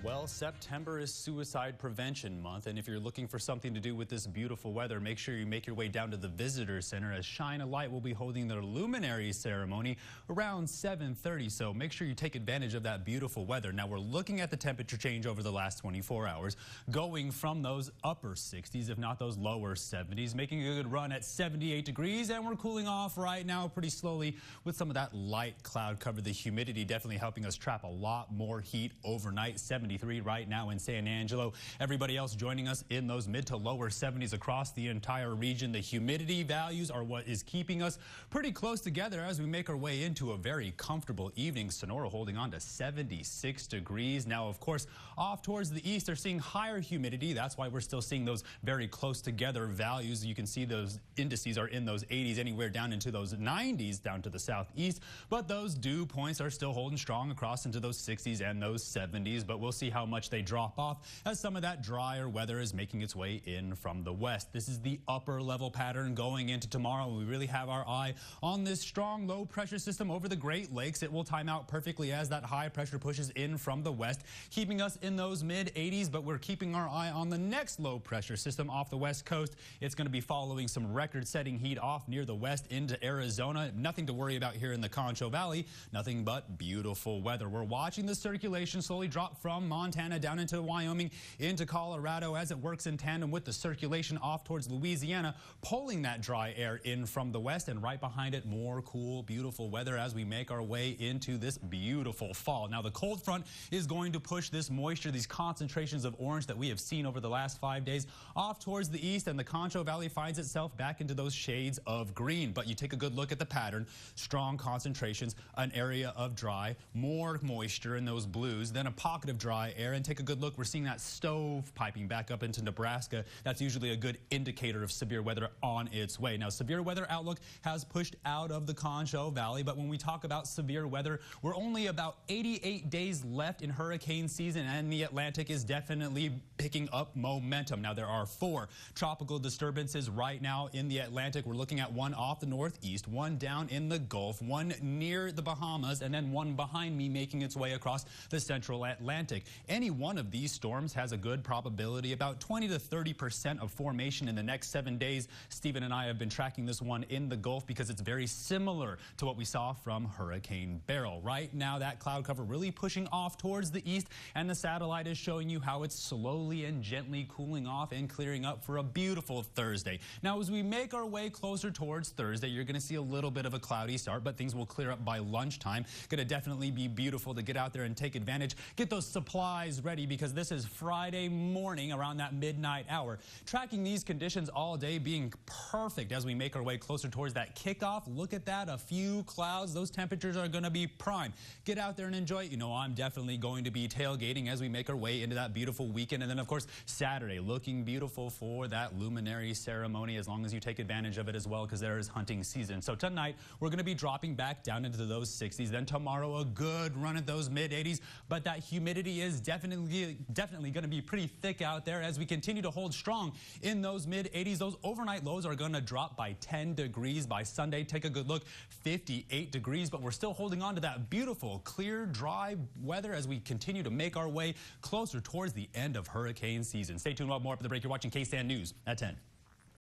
Well, September is Suicide Prevention Month, and if you're looking for something to do with this beautiful weather, make sure you make your way down to the Visitor Center as Shine a Light will be holding their luminary ceremony around 7:30. So make sure you take advantage of that beautiful weather. Now, we're looking at the temperature change over the last 24 hours, going from those upper 60s, if not those lower 70s, making a good run at 78 degrees, and we're cooling off right now pretty slowly with some of that light cloud cover. The humidity definitely helping us trap a lot more heat overnight. 73 right now in San Angelo. Everybody else joining us in those mid to lower 70s across the entire region. The humidity values are what is keeping us pretty close together as we make our way into a very comfortable evening. Sonora holding on to 76 degrees. Now, of course, off towards the east, they're seeing higher humidity. That's why we're still seeing those very close together values. You can see those indices are in those 80s, anywhere down into those 90s down to the southeast. But those dew points are still holding strong across into those 60s and those 70s. But we'll see how much they drop off as some of that drier weather is making its way in from the west. This is the upper level pattern going into tomorrow. We really have our eye on this strong low pressure system over the Great Lakes. It will time out perfectly as that high pressure pushes in from the west, keeping us in those mid 80s, but we're keeping our eye on the next low pressure system off the west coast. It's going to be following some record setting heat off near the west into Arizona. Nothing to worry about here in the Concho Valley. Nothing but beautiful weather. We're watching the circulation slowly drop from Montana down into Wyoming, into Colorado as it works in tandem with the circulation off towards Louisiana, pulling that dry air in from the west, and right behind it, more cool, beautiful weather as we make our way into this beautiful fall. Now, the cold front is going to push this moisture, these concentrations of orange that we have seen over the last 5 days off towards the east, and the Concho Valley finds itself back into those shades of green. But you take a good look at the pattern, strong concentrations, an area of dry, more moisture in those blues, then a pocket of dry air, and take a good look. We're seeing that stove piping back up into Nebraska. That's usually a good indicator of severe weather on its way. Now, severe weather outlook has pushed out of the Concho Valley, but when we talk about severe weather, we're only about 88 days left in hurricane season, and the Atlantic is definitely picking up momentum. Now, there are 4 tropical disturbances right now in the Atlantic. We're looking at one off the northeast, one down in the Gulf, one near the Bahamas, and then one behind me making its way across the central Atlantic. Any one of these storms has a good probability, about 20 to 30% of formation in the next 7 days. Stephen and I have been tracking this one in the Gulf because it's very similar to what we saw from Hurricane Beryl. Right now, that cloud cover really pushing off towards the east, and the satellite is showing you how it's slowly and gently cooling off and clearing up for a beautiful Thursday. Now, as we make our way closer towards Thursday, you're going to see a little bit of a cloudy start, but things will clear up by lunchtime. Going to definitely be beautiful to get out there and take advantage. Get those supplies ready because this is Friday morning around that midnight hour. Tracking these conditions all day being perfect as we make our way closer towards that kickoff. Look at that, a few clouds. Those temperatures are going to be prime. Get out there and enjoy it. You know, I'm definitely going to be tailgating as we make our way into that beautiful weekend. And then, of course, Saturday looking beautiful for that luminary ceremony, as long as you take advantage of it as well, because there is hunting season. So tonight, we're going to be dropping back down into those 60s. Then tomorrow, a good run at those mid 80s. But that humidity is definitely going to be pretty thick out there as we continue to hold strong in those mid 80s. Those overnight lows are going to drop by 10 degrees by Sunday. Take a good look, 58 degrees, but we're still holding on to that beautiful, clear, dry weather as we continue to make our way closer towards the end of hurricane season. Stay tuned. We'll have more up at the break. You're watching KSAN News at 10.